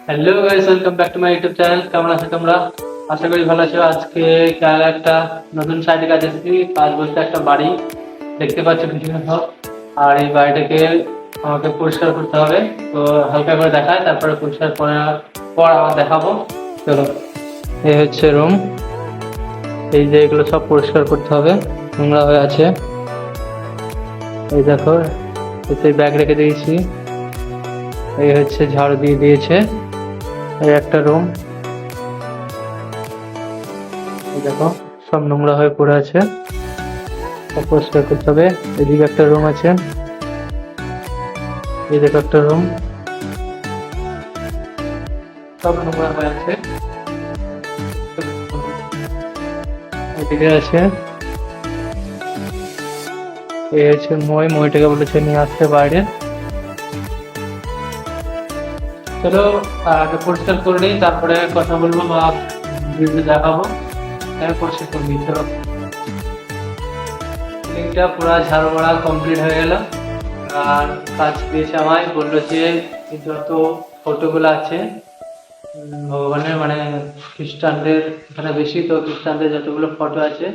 Hello guys, welcome back to my YouTube channel. কেমন আছো তোমরা? আশা করি ভালো আছো। আজকে একটা নতুন সাইডে কাজ এসেছি। কাজ বলতে একটা বাড়ি দেখতে পাচ্ছ পিছনে সব। আর এই বাড়িটাকে আমাকে পরিষ্কার করতে হবে। তো হালকা করে দেখায়, তারপরে পরিষ্কার করার পর আবার দেখাবো। চলো, এই হচ্ছে রুম। এই যে এগুলো সব পরিষ্কার করতে হবে, নোংরা হয়ে আছে। এই দেখো, এতে ব্যাগ রেখে দিয়েছি। এই হচ্ছে ঝাড়ু দিয়ে দিয়েছে। এই একটা রুম, এই দেখো সব নোংরা হয়ে পড়ে আছে, সব পরিষ্কার করতে হবে। এদিকে একটা রুম আছে, এই দেখো একটা রুম, সব নোংরা হয়ে আছে। এদিকে আছে, এই হচ্ছে মইটাকে বলেছে নিয়ে আসতে বাইরে। চলো আগে পরিষ্কার করে নিই, তারপরে কথা বলবো বা ভিডিও দেখাবো। পরিষ্কার করে নিই। চলো, লিঙ্কটা পুরো ঝাড়ু মারা কমপ্লিট হয়ে গেল। আর কাজ দিয়েছে আমায়, বললো যে যত ফটোগুলো আছে ভগবানের, মানে খ্রিস্টানদের এখানে বেশি, তো খ্রিস্টানদের যতগুলো ফটো আছে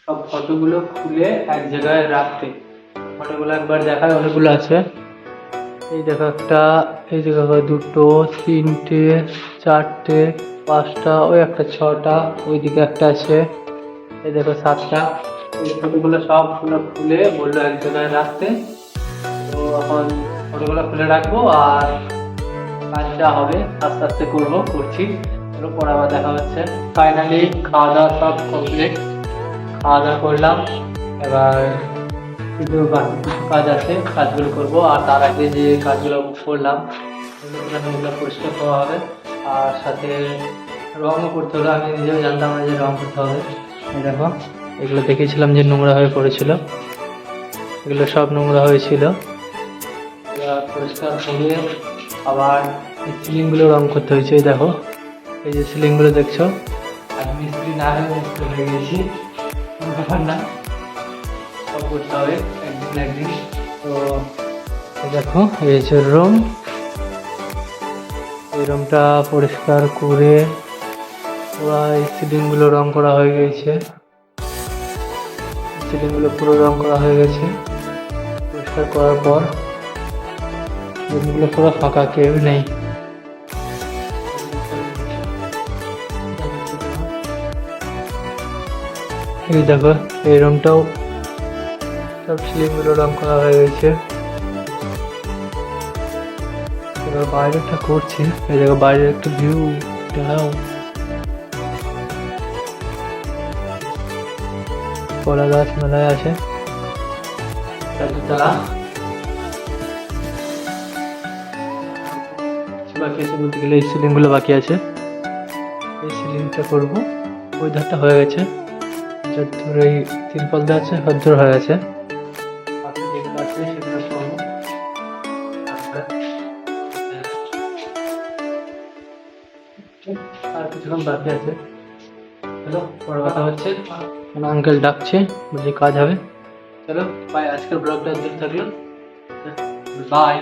সব ফটোগুলো খুলে এক জায়গায় রাখতে। ফটোগুলো একবার দেখায়, অনেকগুলো আছে। এই দেখো একটা, এই দেখো দুটো, তিনটে, চারটে, পাঁচটা, ওই একটা ছটা, ওইদিকে একটা আছে। এই দেখো সাতটা। এই ফটোগুলো সবগুলো খুলে বললো এক জায়গায় রাখতে। তো এখন ফটোগুলো খুলে রাখবো, আর কাজটা হবে আস্তে আস্তে করছি। চলো পরে আবার দেখা হচ্ছে। ফাইনালি খাওয়া দাওয়া সব কমপ্লিট, খাওয়া দাওয়া করলাম। এবার কিছু বাকি কিছু কাজ আছে, কাজগুলো করবো। আর তার আগে যে কাজগুলো করলাম ওগুলো পরিষ্কার করা হবে। আর সাথে রঙও করতে হলো। আমি নিজেও জানতাম না যে রঙ করতে হবে। এই দেখো, এগুলো দেখেছিলাম যে নোংরা হয়ে পড়েছিল, এগুলো সব নোংরা হয়েছিল। পরিষ্কার করে আবার সিলিংগুলো রং করতে হয়েছে। এই দেখো, এই যে সিলিংগুলো দেখছো, আর মিস্ত্রি না হয়ে মিস্ত্রি হয়ে গেছি, কোনো ব্যাপার না, সব করতে হবে একদিন না একদিন। তো এই দেখো, এই হচ্ছে রুম। এই রুমটা পরিষ্কার করে পুরো এই সিলিংগুলো রং করা হয়ে গেছে। সিলিংগুলো পুরো রং করা হয়ে গেছে। পরিষ্কার করার পর রুমগুলো পুরো ফাঁকা, কেউ নেই। এই দেখো, এই রুমটাও সব সিলিংগুলো রং করা হয়ে গেছে। এবার বাইরেটা করছি। এই দেখো, বাইরের একটা ভিউ দাঁড়াও, কলা গাছ মেলায় আছে। বাকি আছে বলতে গেলে এই সিলিং গুলো বাকি আছে। এই সিলিংটা করবো, ওই ধারটা হয়ে গেছে, যতদূর এই তিরপল দেওয়া আছে ততদূর হয়ে গেছে। বাকি যেগুলো আছে সেগুলো করবো। আর কিছুক্ষণ বাকি আছে। চলো পরে কথা হচ্ছে। আঙ্কেল ডাকছে, বলছি কাজ হবে। চলো বাই, আজকের ব্লগটা থাকলো, বাই।